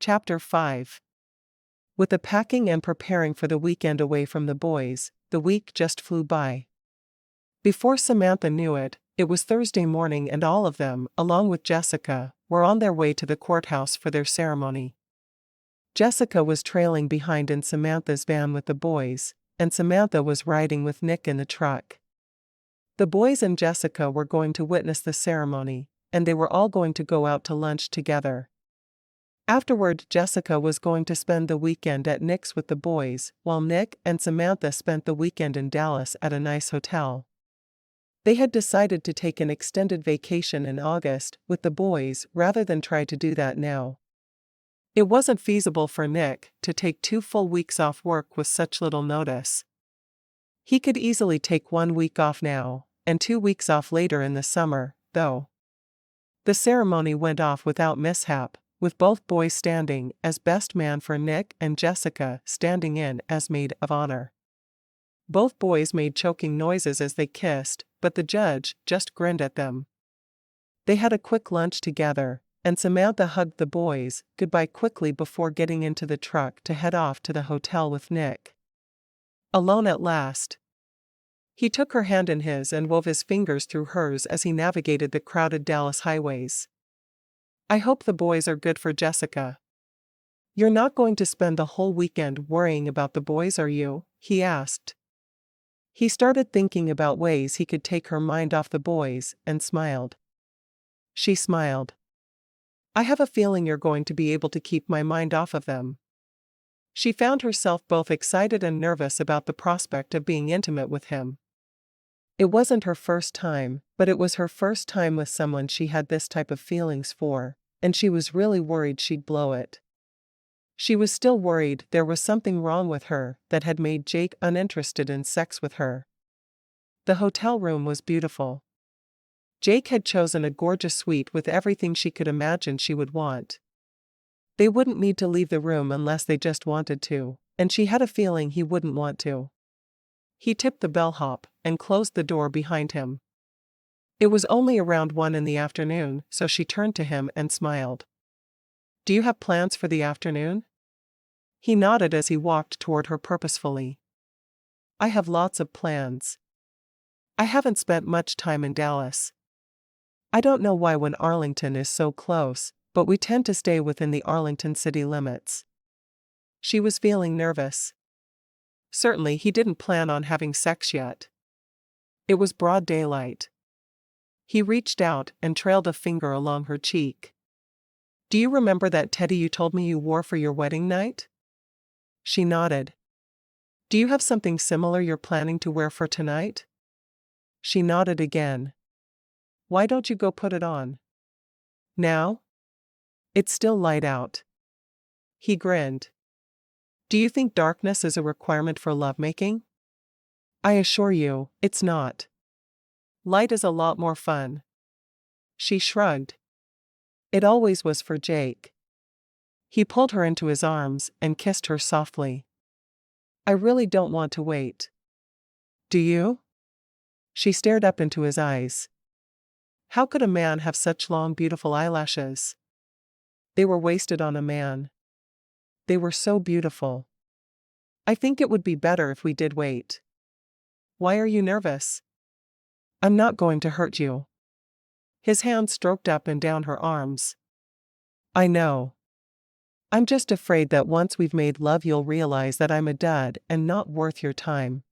Chapter 5. With the packing and preparing for the weekend away from the boys, the week just flew by. Before Samantha knew it, it was Thursday morning and all of them, along with Jessica, were on their way to the courthouse for their ceremony. Jessica was trailing behind in Samantha's van with the boys, and Samantha was riding with Nick in the truck. The boys and Jessica were going to witness the ceremony, and they were all going to go out to lunch together. Afterward, Jessica was going to spend the weekend at Nick's with the boys, while Nick and Samantha spent the weekend in Dallas at a nice hotel. They had decided to take an extended vacation in August with the boys rather than try to do that now. It wasn't feasible for Nick to take 2 full weeks off work with such little notice. He could easily take 1 week off now, and 2 weeks off later in the summer, though. The ceremony went off without mishap, with both boys standing as best man for Nick and Jessica standing in as maid of honor. Both boys made choking noises as they kissed, but the judge just grinned at them. They had a quick lunch together, and Samantha hugged the boys goodbye quickly before getting into the truck to head off to the hotel with Nick. Alone at last. He took her hand in his and wove his fingers through hers as he navigated the crowded Dallas highways. "I hope the boys are good for Jessica." "You're not going to spend the whole weekend worrying about the boys, are you?" he asked. He started thinking about ways he could take her mind off the boys, and smiled. She smiled. "I have a feeling you're going to be able to keep my mind off of them." She found herself both excited and nervous about the prospect of being intimate with him. It wasn't her first time, but it was her first time with someone she had this type of feelings for, and she was really worried she'd blow it. She was still worried there was something wrong with her that had made Jake uninterested in sex with her. The hotel room was beautiful. Jake had chosen a gorgeous suite with everything she could imagine she would want. They wouldn't need to leave the room unless they just wanted to, and she had a feeling he wouldn't want to. He tipped the bellhop and closed the door behind him. It was only around 1 in the afternoon, so she turned to him and smiled. "Do you have plans for the afternoon?" He nodded as he walked toward her purposefully. "I have lots of plans. I haven't spent much time in Dallas. I don't know why when Arlington is so close, but we tend to stay within the Arlington city limits." She was feeling nervous. Certainly he didn't plan on having sex yet. It was broad daylight. He reached out and trailed a finger along her cheek. "Do you remember that teddy you told me you wore for your wedding night?" She nodded. "Do you have something similar you're planning to wear for tonight?" She nodded again. "Why don't you go put it on now? It's still light out." He grinned. "Do you think darkness is a requirement for lovemaking?" "I assure you, it's not. Light is a lot more fun." She shrugged. It always was for Jake. He pulled her into his arms and kissed her softly. "I really don't want to wait." "Do you?" She stared up into his eyes. How could a man have such long, beautiful eyelashes? They were wasted on a man. They were so beautiful. "I think it would be better if we did wait." "Why are you nervous?" "I'm not going to hurt you." His hand stroked up and down her arms. "I know. I'm just afraid that once we've made love you'll realize that I'm a dud and not worth your time."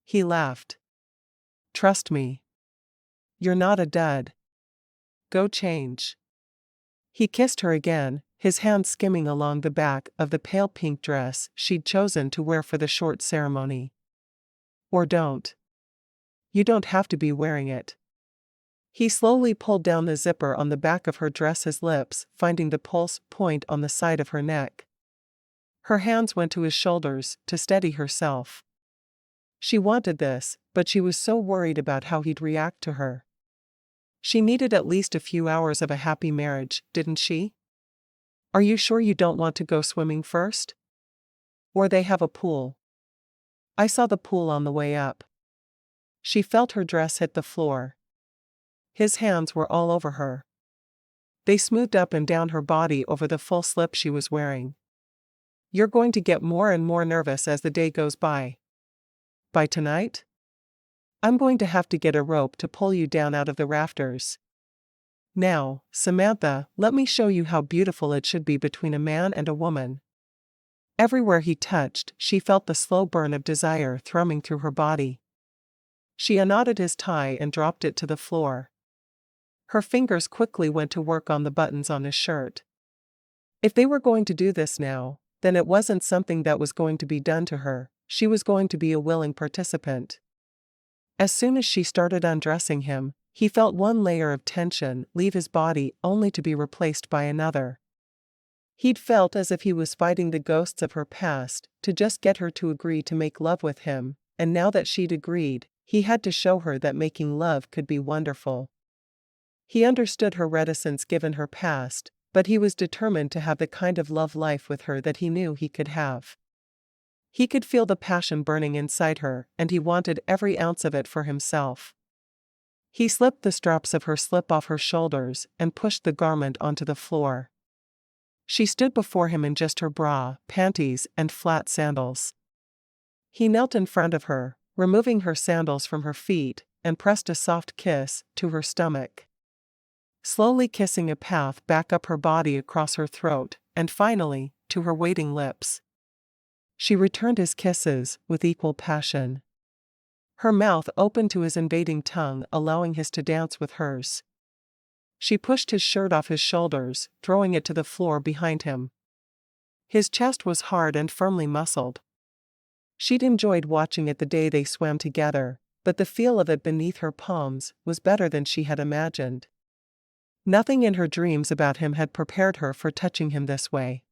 He laughed. "Trust me. You're not a dud. Go change." He kissed her again, his hand skimming along the back of the pale pink dress she'd chosen to wear for the short ceremony. "Or don't. You don't have to be wearing it." He slowly pulled down the zipper on the back of her dress, his lips finding the pulse point on the side of her neck. Her hands went to his shoulders to steady herself. She wanted this, but she was so worried about how he'd react to her. She needed at least a few hours of a happy marriage, didn't she? "Are you sure you don't want to go swimming first? Or they have a pool?" "I saw the pool on the way up." She felt her dress hit the floor. His hands were all over her. They smoothed up and down her body over the full slip she was wearing. "You're going to get more and more nervous as the day goes by. By tonight? I'm going to have to get a rope to pull you down out of the rafters. Now, Samantha, let me show you how beautiful it should be between a man and a woman." Everywhere he touched, she felt the slow burn of desire thrumming through her body. She unknotted his tie and dropped it to the floor. Her fingers quickly went to work on the buttons on his shirt. If they were going to do this now, then it wasn't something that was going to be done to her, she was going to be a willing participant. As soon as she started undressing him, he felt one layer of tension leave his body only to be replaced by another. He'd felt as if he was fighting the ghosts of her past to just get her to agree to make love with him, and now that she'd agreed, he had to show her that making love could be wonderful. He understood her reticence given her past, but he was determined to have the kind of love life with her that he knew he could have. He could feel the passion burning inside her, and he wanted every ounce of it for himself. He slipped the straps of her slip off her shoulders and pushed the garment onto the floor. She stood before him in just her bra, panties, and flat sandals. He knelt in front of her, removing her sandals from her feet, and pressed a soft kiss to her stomach. Slowly kissing a path back up her body across her throat, and finally, to her waiting lips. She returned his kisses with equal passion. Her mouth opened to his invading tongue, allowing his to dance with hers. She pushed his shirt off his shoulders, throwing it to the floor behind him. His chest was hard and firmly muscled. She'd enjoyed watching it the day they swam together, but the feel of it beneath her palms was better than she had imagined. Nothing in her dreams about him had prepared her for touching him this way.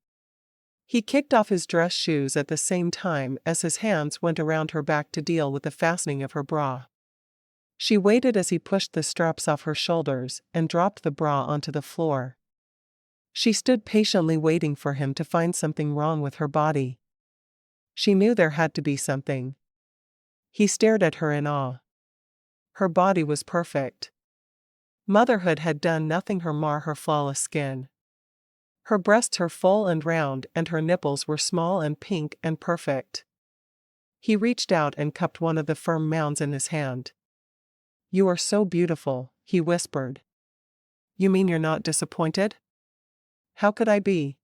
He kicked off his dress shoes at the same time as his hands went around her back to deal with the fastening of her bra. She waited as he pushed the straps off her shoulders and dropped the bra onto the floor. She stood patiently waiting for him to find something wrong with her body. She knew there had to be something. He stared at her in awe. Her body was perfect. Motherhood had done nothing to mar her flawless skin. Her breasts were full and round, and her nipples were small and pink and perfect. He reached out and cupped one of the firm mounds in his hand. "You are so beautiful," he whispered. "You mean you're not disappointed?" "How could I be?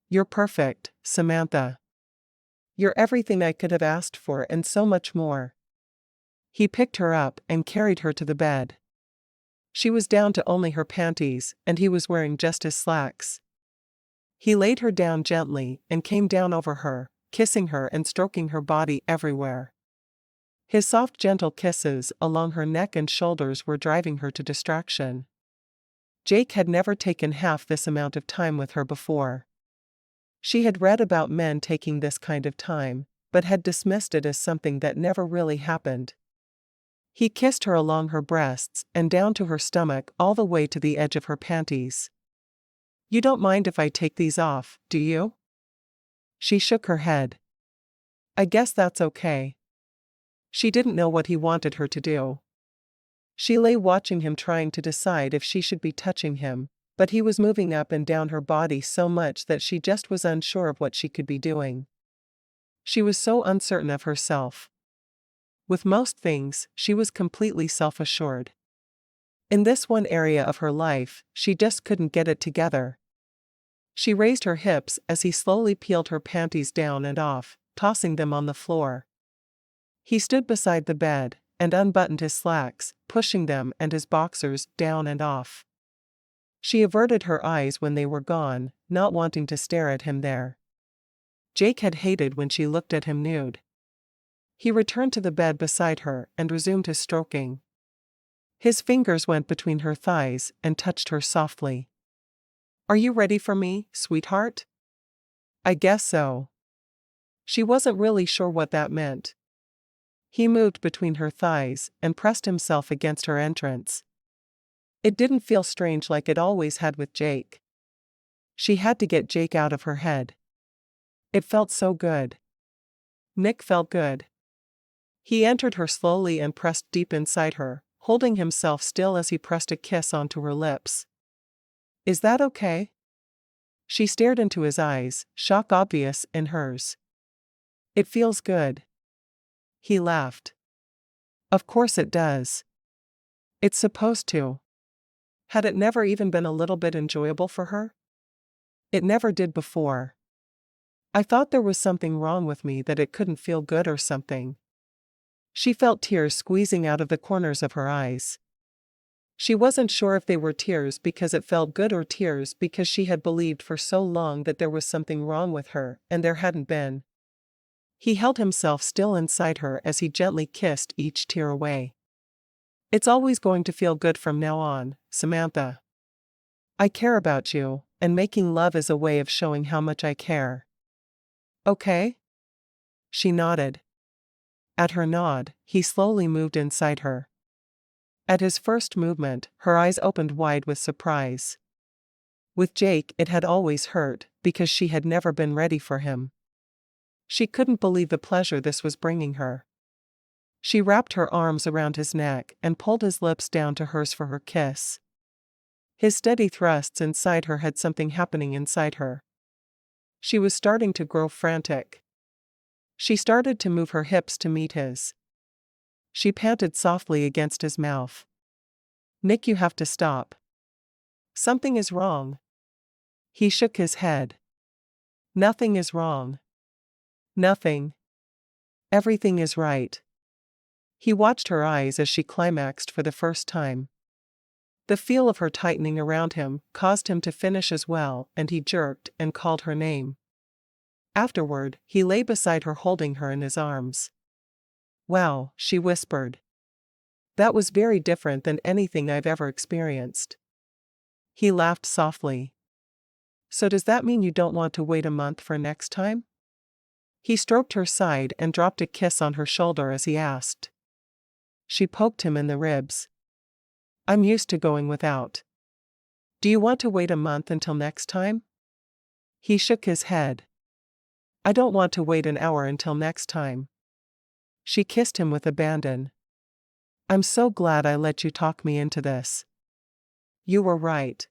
You're perfect, Samantha. You're everything I could have asked for and so much more." He picked her up and carried her to the bed. She was down to only her panties, and he was wearing just his slacks. He laid her down gently and came down over her, kissing her and stroking her body everywhere. His soft, gentle kisses along her neck and shoulders were driving her to distraction. Jake had never taken half this amount of time with her before. She had read about men taking this kind of time, but had dismissed it as something that never really happened. He kissed her along her breasts and down to her stomach all the way to the edge of her panties. "You don't mind if I take these off, do you?" She shook her head. "I guess that's okay." She didn't know what he wanted her to do. She lay watching him, trying to decide if she should be touching him, but he was moving up and down her body so much that she just was unsure of what she could be doing. She was so uncertain of herself. With most things, she was completely self-assured. In this one area of her life, she just couldn't get it together. She raised her hips as he slowly peeled her panties down and off, tossing them on the floor. He stood beside the bed and unbuttoned his slacks, pushing them and his boxers down and off. She averted her eyes when they were gone, not wanting to stare at him there. Jake had hated when she looked at him nude. He returned to the bed beside her and resumed his stroking. His fingers went between her thighs and touched her softly. "Are you ready for me, sweetheart?" "I guess so." She wasn't really sure what that meant. He moved between her thighs and pressed himself against her entrance. It didn't feel strange like it always had with Jake. She had to get Jake out of her head. It felt so good. Nick felt good. He entered her slowly and pressed deep inside her, holding himself still as he pressed a kiss onto her lips. Is that okay? She stared into his eyes, shock obvious in hers. It feels good. He laughed. Of course it does. It's supposed to. Had it never even been a little bit enjoyable for her? It never did before. I thought there was something wrong with me, that it couldn't feel good or something. She felt tears squeezing out of the corners of her eyes. She wasn't sure if they were tears because it felt good or tears because she had believed for so long that there was something wrong with her, and there hadn't been. He held himself still inside her as he gently kissed each tear away. It's always going to feel good from now on, Samantha. I care about you, and making love is a way of showing how much I care. Okay? She nodded. At her nod, he slowly moved inside her. At his first movement, her eyes opened wide with surprise. With Jake, it had always hurt, because she had never been ready for him. She couldn't believe the pleasure this was bringing her. She wrapped her arms around his neck and pulled his lips down to hers for her kiss. His steady thrusts inside her had something happening inside her. She was starting to grow frantic. She started to move her hips to meet his. She panted softly against his mouth. Nick, you have to stop. Something is wrong. He shook his head. Nothing is wrong. Nothing. Everything is right. He watched her eyes as she climaxed for the first time. The feel of her tightening around him caused him to finish as well, and he jerked and called her name. Afterward, he lay beside her holding her in his arms. Wow, she whispered. That was very different than anything I've ever experienced. He laughed softly. So does that mean you don't want to wait a month for next time? He stroked her side and dropped a kiss on her shoulder as he asked. She poked him in the ribs. I'm used to going without. Do you want to wait a month until next time? He shook his head. I don't want to wait an hour until next time. She kissed him with abandon. I'm so glad I let you talk me into this. You were right.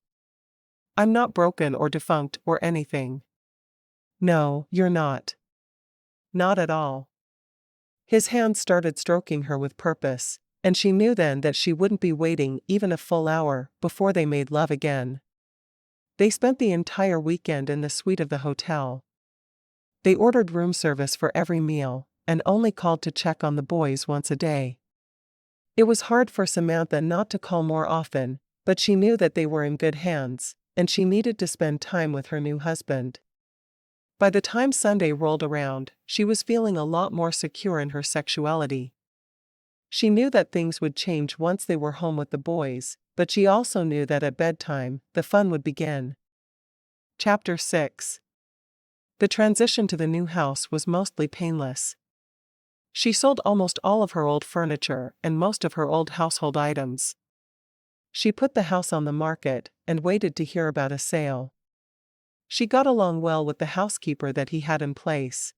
I'm not broken or defunct or anything. No, you're not. Not at all. His hand started stroking her with purpose, and she knew then that she wouldn't be waiting even a full hour before they made love again. They spent the entire weekend in the suite of the hotel. They ordered room service for every meal, and only called to check on the boys once a day. It was hard for Samantha not to call more often, but she knew that they were in good hands, and she needed to spend time with her new husband. By the time Sunday rolled around, she was feeling a lot more secure in her sexuality. She knew that things would change once they were home with the boys, but she also knew that at bedtime, the fun would begin. Chapter 6. The transition to the new house was mostly painless. She sold almost all of her old furniture and most of her old household items. She put the house on the market and waited to hear about a sale. She got along well with the housekeeper that he had in place.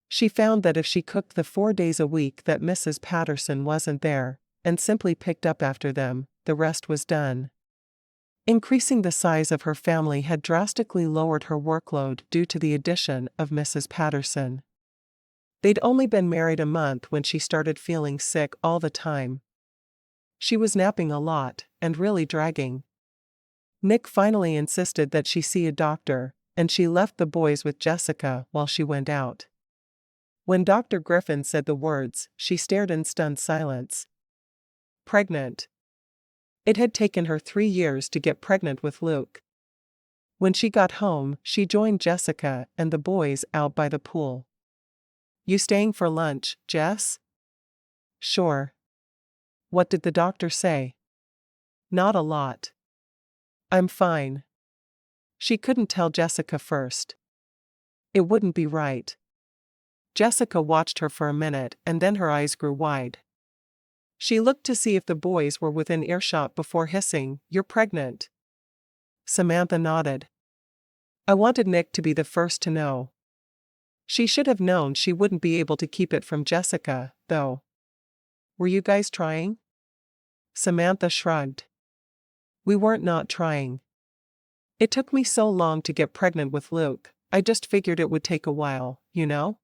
She found that if she cooked the 4 days a week that Mrs. Patterson wasn't there, and simply picked up after them, the rest was done. Increasing the size of her family had drastically lowered her workload due to the addition of Mrs. Patterson. They'd only been married a month when she started feeling sick all the time. She was napping a lot, and really dragging. Nick finally insisted that she see a doctor, and she left the boys with Jessica while she went out. When Dr. Griffin said the words, she stared in stunned silence. Pregnant. It had taken her 3 years to get pregnant with Luke. When she got home, she joined Jessica and the boys out by the pool. You staying for lunch, Jess? Sure. What did the doctor say? Not a lot. I'm fine. She couldn't tell Jessica first. It wouldn't be right. Jessica watched her for a minute and then her eyes grew wide. She looked to see if the boys were within earshot before hissing, You're pregnant. Samantha nodded. I wanted Nick to be the first to know. She should have known she wouldn't be able to keep it from Jessica, though. Were you guys trying? Samantha shrugged. We weren't not trying. It took me so long to get pregnant with Luke, I just figured it would take a while, you know?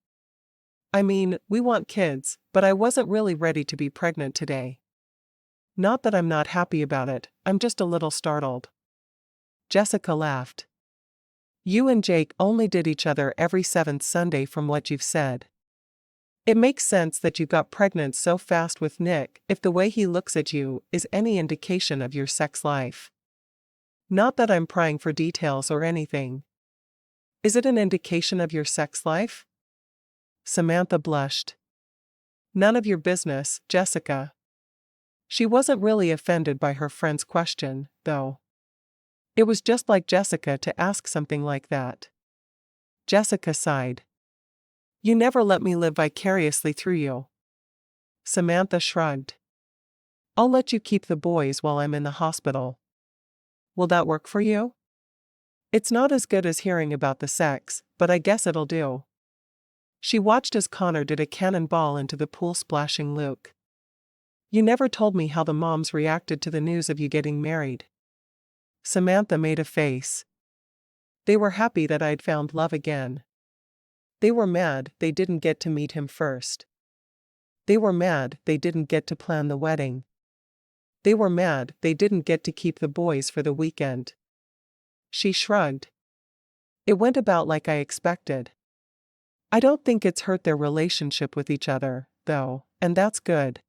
I mean, we want kids, but I wasn't really ready to be pregnant today. Not that I'm not happy about it, I'm just a little startled. Jessica laughed. You and Jake only did each other every seventh Sunday from what you've said. It makes sense that you got pregnant so fast with Nick if the way he looks at you is any indication of your sex life. Not that I'm prying for details or anything. Is it an indication of your sex life? Samantha blushed. None of your business, Jessica. She wasn't really offended by her friend's question, though. It was just like Jessica to ask something like that. Jessica sighed. You never let me live vicariously through you. Samantha shrugged. I'll let you keep the boys while I'm in the hospital. Will that work for you? It's not as good as hearing about the sex, but I guess it'll do. She watched as Connor did a cannonball into the pool, splashing Luke. You never told me how the moms reacted to the news of you getting married. Samantha made a face. They were happy that I'd found love again. They were mad they didn't get to meet him first. They were mad they didn't get to plan the wedding. They were mad they didn't get to keep the boys for the weekend. She shrugged. It went about like I expected. I don't think it's hurt their relationship with each other, though, and that's good.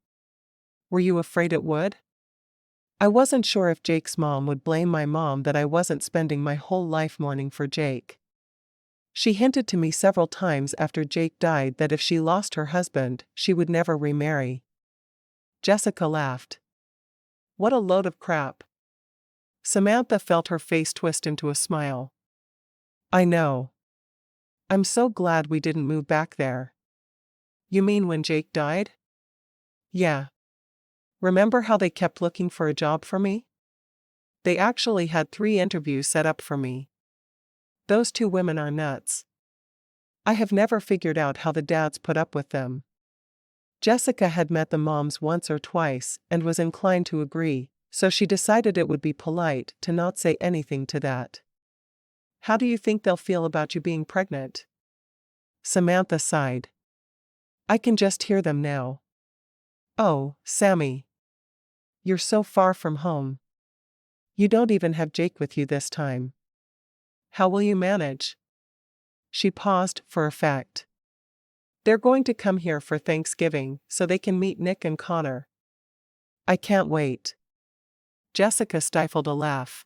Were you afraid it would? I wasn't sure if Jake's mom would blame my mom that I wasn't spending my whole life mourning for Jake. She hinted to me several times after Jake died that if she lost her husband, she would never remarry. Jessica laughed. What a load of crap. Samantha felt her face twist into a smile. I know. I'm so glad we didn't move back there. You mean when Jake died? Yeah. Remember how they kept looking for a job for me? They actually had 3 interviews set up for me. Those 2 women are nuts. I have never figured out how the dads put up with them. Jessica had met the moms once or twice and was inclined to agree, so she decided it would be polite to not say anything to that. How do you think they'll feel about you being pregnant? Samantha sighed. I can just hear them now. Oh, Sammy. You're so far from home. You don't even have Jake with you this time. How will you manage? She paused for effect. They're going to come here for Thanksgiving so they can meet Nick and Connor. I can't wait. Jessica stifled a laugh.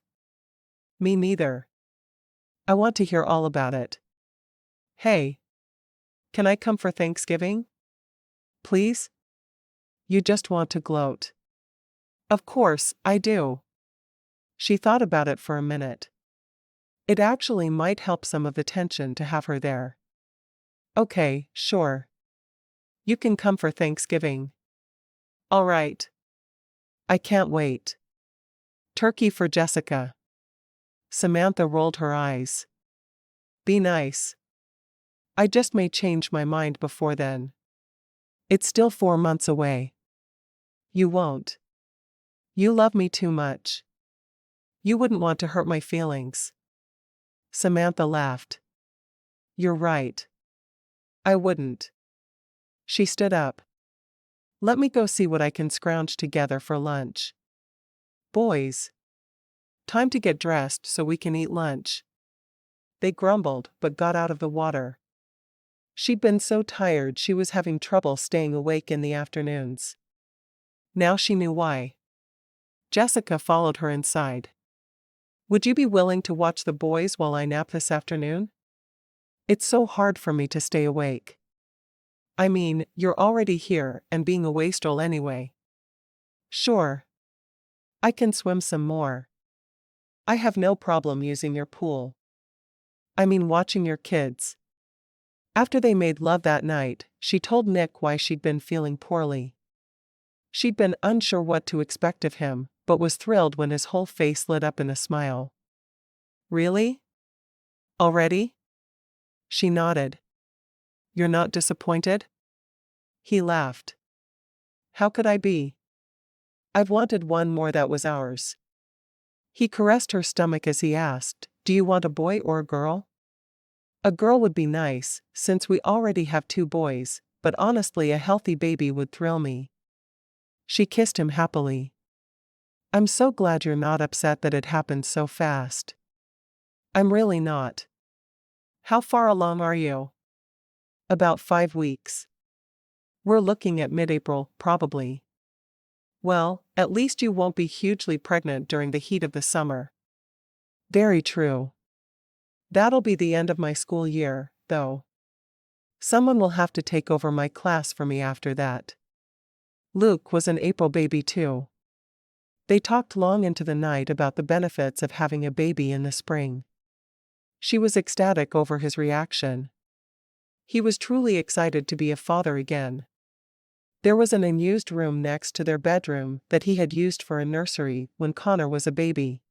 Me neither. I want to hear all about it. Hey. Can I come for Thanksgiving? Please? You just want to gloat. Of course, I do. She thought about it for a minute. It actually might help some of the tension to have her there. Okay, sure. You can come for Thanksgiving. All right. I can't wait. Turkey for Jessica. Samantha rolled her eyes. Be nice. I just may change my mind before then. It's still 4 months away. You won't. You love me too much. You wouldn't want to hurt my feelings. Samantha laughed. You're right. I wouldn't. She stood up. Let me go see what I can scrounge together for lunch. Boys. Time to get dressed so we can eat lunch. They grumbled but got out of the water. She'd been so tired she was having trouble staying awake in the afternoons. Now she knew why. Jessica followed her inside. Would you be willing to watch the boys while I nap this afternoon? It's so hard for me to stay awake. I mean, you're already here and being a wastrel anyway. Sure. I can swim some more. I have no problem using your pool. I mean watching your kids. After they made love that night, she told Nick why she'd been feeling poorly. She'd been unsure what to expect of him, but was thrilled when his whole face lit up in a smile. Really? Already? She nodded. You're not disappointed? He laughed. How could I be? I've wanted one more that was ours. He caressed her stomach as he asked, "Do you want a boy or a girl?" "A girl would be nice, since we already have 2 boys, but honestly a healthy baby would thrill me." She kissed him happily. "I'm so glad you're not upset that it happened so fast." "I'm really not." "How far along are you?" "About 5 weeks. We're looking at mid-April, probably." "Well, at least you won't be hugely pregnant during the heat of the summer." "Very true. That'll be the end of my school year, though. Someone will have to take over my class for me after that." Luke was an April baby too. They talked long into the night about the benefits of having a baby in the spring. She was ecstatic over his reaction. He was truly excited to be a father again. There was an unused room next to their bedroom that he had used for a nursery when Connor was a baby.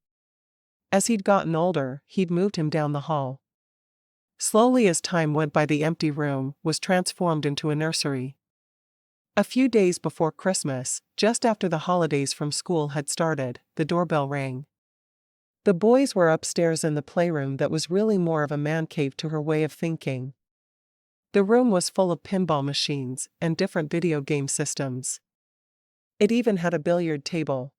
As he'd gotten older, he'd moved him down the hall. Slowly as time went by, the empty room was transformed into a nursery. A few days before Christmas, just after the holidays from school had started, the doorbell rang. The boys were upstairs in the playroom that was really more of a man cave to her way of thinking. The room was full of pinball machines and different video game systems. It even had a billiard table.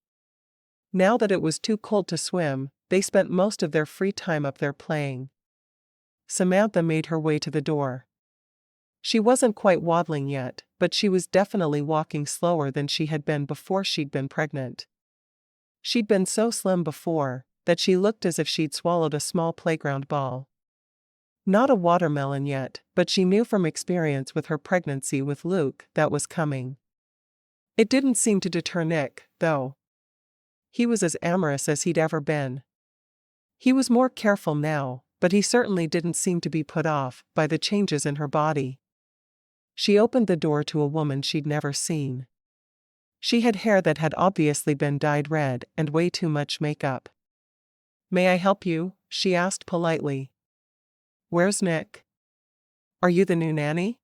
Now that it was too cold to swim, they spent most of their free time up there playing. Samantha made her way to the door. She wasn't quite waddling yet, but she was definitely walking slower than she had been before she'd been pregnant. She'd been so slim before that she looked as if she'd swallowed a small playground ball. Not a watermelon yet, but she knew from experience with her pregnancy with Luke that was coming. It didn't seem to deter Nick, though. He was as amorous as he'd ever been. He was more careful now, but he certainly didn't seem to be put off by the changes in her body. She opened the door to a woman she'd never seen. She had hair that had obviously been dyed red and way too much makeup. "May I help you?" she asked politely. "Where's Nick?" "Are you the new nanny?"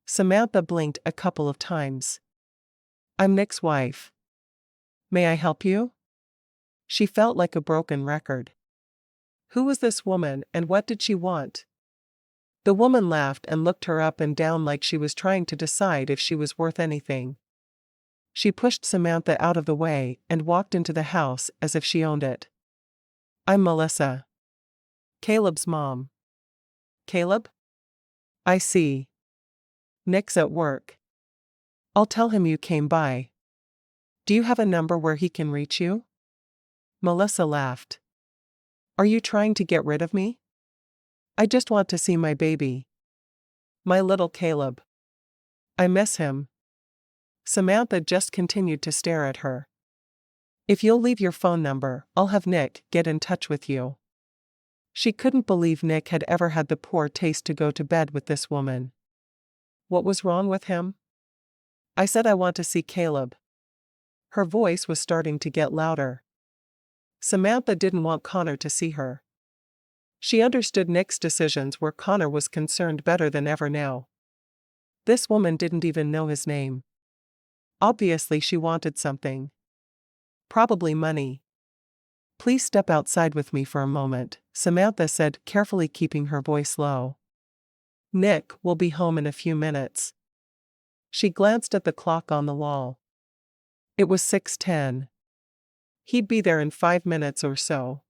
Samantha blinked a couple of times. "I'm Nick's wife." "May I help you?" She felt like a broken record. Who was this woman and what did she want? The woman laughed and looked her up and down like she was trying to decide if she was worth anything. She pushed Samantha out of the way and walked into the house as if she owned it. "I'm Melissa. Caleb's mom." "Caleb? I see. Nick's at work. I'll tell him you came by. Do you have a number where he can reach you?" Melissa laughed. "Are you trying to get rid of me?" "I just want to see my baby. My little Caleb. I miss him." Samantha just continued to stare at her. "If you'll leave your phone number, I'll have Nick get in touch with you." She couldn't believe Nick had ever had the poor taste to go to bed with this woman. What was wrong with him? "I said I want to see Caleb." Her voice was starting to get louder. Samantha didn't want Connor to see her. She understood Nick's decisions where Connor was concerned better than ever now. This woman didn't even know his name. Obviously she wanted something. Probably money. "Please step outside with me for a moment," Samantha said, carefully keeping her voice low. "Nick will be home in a few minutes." She glanced at the clock on the wall. It was 6:10. He'd be there in 5 minutes or so.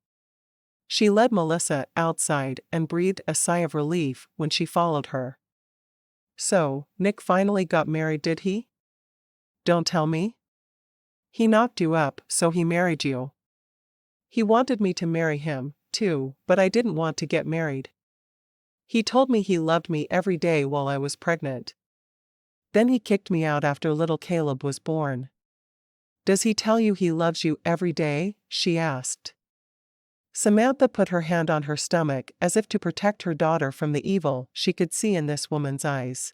She led Melissa outside and breathed a sigh of relief when she followed her. "So, Nick finally got married, did he?" "Don't tell me." "He knocked you up, so he married you." "He wanted me to marry him, too, but I didn't want to get married. He told me he loved me every day while I was pregnant. Then he kicked me out after little Caleb was born." "Does he tell you he loves you every day?" she asked. Samantha put her hand on her stomach as if to protect her daughter from the evil she could see in this woman's eyes.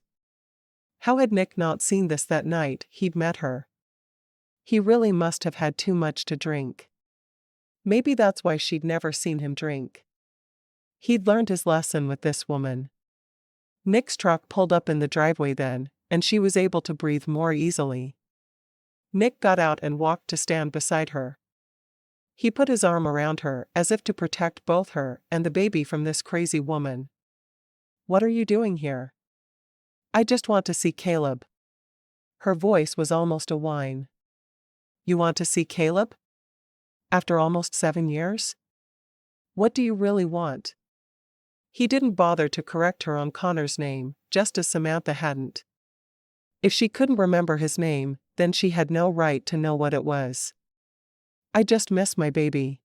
How had Nick not seen this that night he'd met her? He really must have had too much to drink. Maybe that's why she'd never seen him drink. He'd learned his lesson with this woman. Nick's truck pulled up in the driveway then, and she was able to breathe more easily. Nick got out and walked to stand beside her. He put his arm around her as if to protect both her and the baby from this crazy woman. What are you doing here? I just want to see Caleb. Her voice was almost a whine. You want to see Caleb? After almost 7 years? What do you really want? He didn't bother to correct her on Connor's name, just as Samantha hadn't. If she couldn't remember his name, then she had no right to know what it was. I just miss my baby.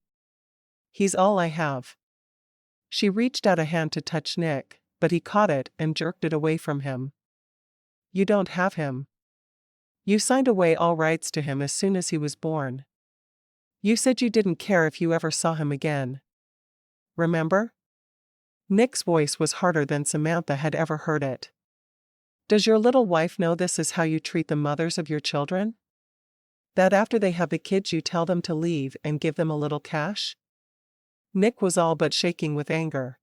He's all I have. She reached out a hand to touch Nick, but he caught it and jerked it away from him. You don't have him. You signed away all rights to him as soon as he was born. You said you didn't care if you ever saw him again. Remember? Nick's voice was harder than Samantha had ever heard it. Does your little wife know this is how you treat the mothers of your children? That after they have the kids you tell them to leave and give them a little cash? Nick was all but shaking with anger.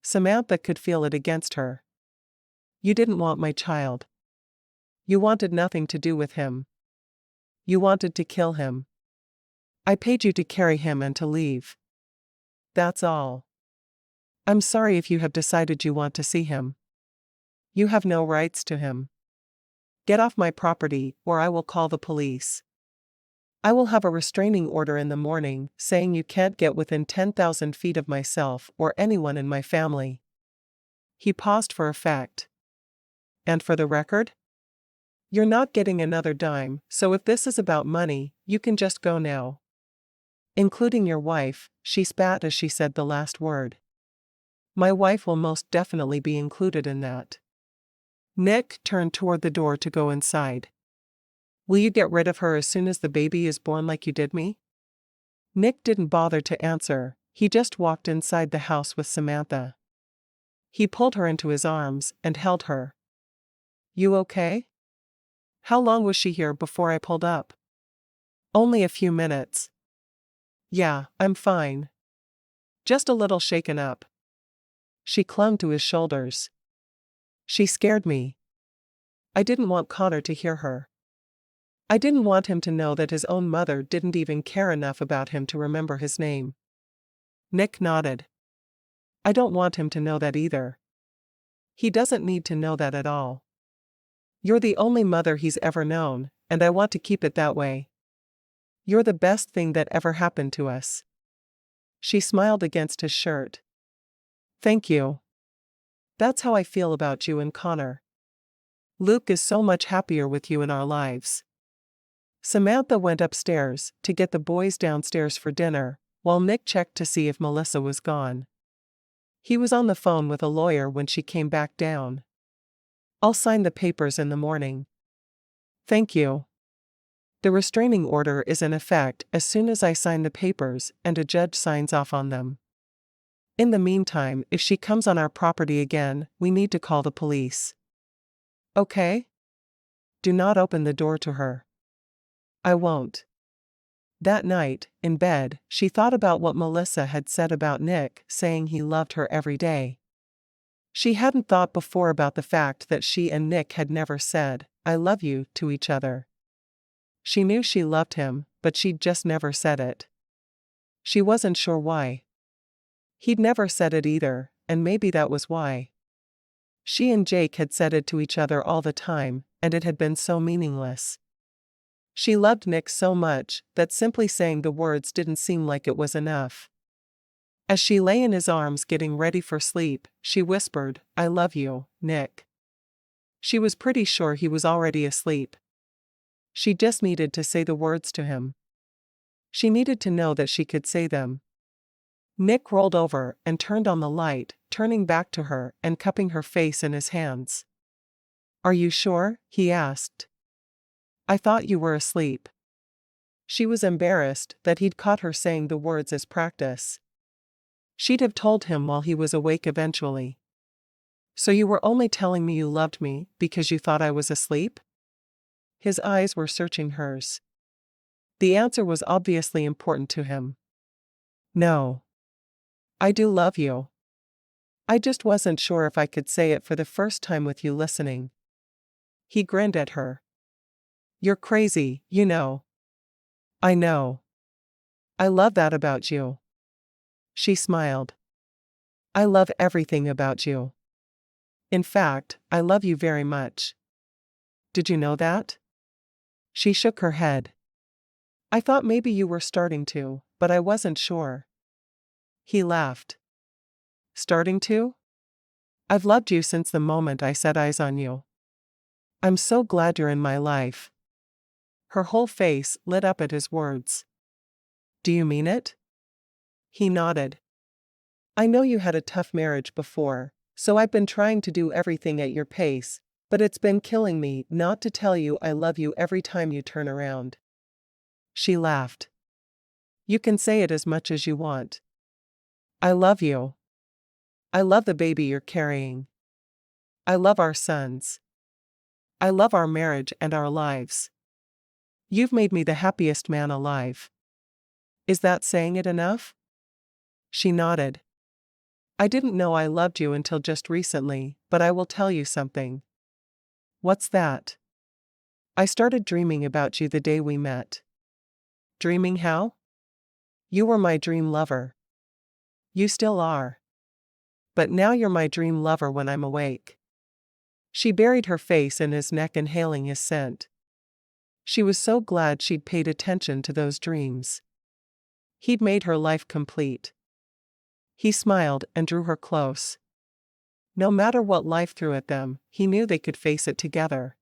Samantha could feel it against her. You didn't want my child. You wanted nothing to do with him. You wanted to kill him. I paid you to carry him and to leave. That's all. I'm sorry if you have decided you want to see him. You have no rights to him. Get off my property, or I will call the police. I will have a restraining order in the morning saying you can't get within 10,000 feet of myself or anyone in my family. He paused for effect. And for the record? You're not getting another dime, so if this is about money, you can just go now. Including your wife, she spat as she said the last word. My wife will most definitely be included in that. Nick turned toward the door to go inside. Will you get rid of her as soon as the baby is born like you did me? Nick didn't bother to answer, he just walked inside the house with Samantha. He pulled her into his arms and held her. You okay? How long was she here before I pulled up? Only a few minutes. Yeah, I'm fine. Just a little shaken up. She clung to his shoulders. She scared me. I didn't want Connor to hear her. I didn't want him to know that his own mother didn't even care enough about him to remember his name. Nick nodded. I don't want him to know that either. He doesn't need to know that at all. You're the only mother he's ever known, and I want to keep it that way. You're the best thing that ever happened to us. She smiled against his shirt. Thank you. That's how I feel about you and Connor. Luke is so much happier with you in our lives. Samantha went upstairs to get the boys downstairs for dinner, while Nick checked to see if Melissa was gone. He was on the phone with a lawyer when she came back down. I'll sign the papers in the morning. Thank you. The restraining order is in effect as soon as I sign the papers and a judge signs off on them. In the meantime, if she comes on our property again, we need to call the police. Okay? Do not open the door to her. I won't. That night, in bed, she thought about what Melissa had said about Nick, saying he loved her every day. She hadn't thought before about the fact that she and Nick had never said, I love you, to each other. She knew she loved him, but she'd just never said it. She wasn't sure why. He'd never said it either, and maybe that was why. She and Jake had said it to each other all the time, and it had been so meaningless. She loved Nick so much that simply saying the words didn't seem like it was enough. As she lay in his arms getting ready for sleep, she whispered, I love you, Nick. She was pretty sure he was already asleep. She just needed to say the words to him. She needed to know that she could say them. Nick rolled over and turned on the light, turning back to her and cupping her face in his hands. Are you sure? He asked. I thought you were asleep. She was embarrassed that he'd caught her saying the words as practice. She'd have told him while he was awake eventually. So you were only telling me you loved me because you thought I was asleep? His eyes were searching hers. The answer was obviously important to him. No. I do love you. I just wasn't sure if I could say it for the first time with you listening. He grinned at her. You're crazy, you know. I know. I love that about you. She smiled. I love everything about you. In fact, I love you very much. Did you know that? She shook her head. I thought maybe you were starting to, but I wasn't sure. He laughed. Starting to? I've loved you since the moment I set eyes on you. I'm so glad you're in my life. Her whole face lit up at his words. Do you mean it? He nodded. I know you had a tough marriage before, so I've been trying to do everything at your pace, but it's been killing me not to tell you I love you every time you turn around. She laughed. You can say it as much as you want. I love you. I love the baby you're carrying. I love our sons. I love our marriage and our lives. You've made me the happiest man alive. Is that saying it enough? She nodded. I didn't know I loved you until just recently, but I will tell you something. What's that? I started dreaming about you the day we met. Dreaming how? You were my dream lover. You still are. But now you're my dream lover when I'm awake. She buried her face in his neck, inhaling his scent. She was so glad she'd paid attention to those dreams. He'd made her life complete. He smiled and drew her close. No matter what life threw at them, he knew they could face it together.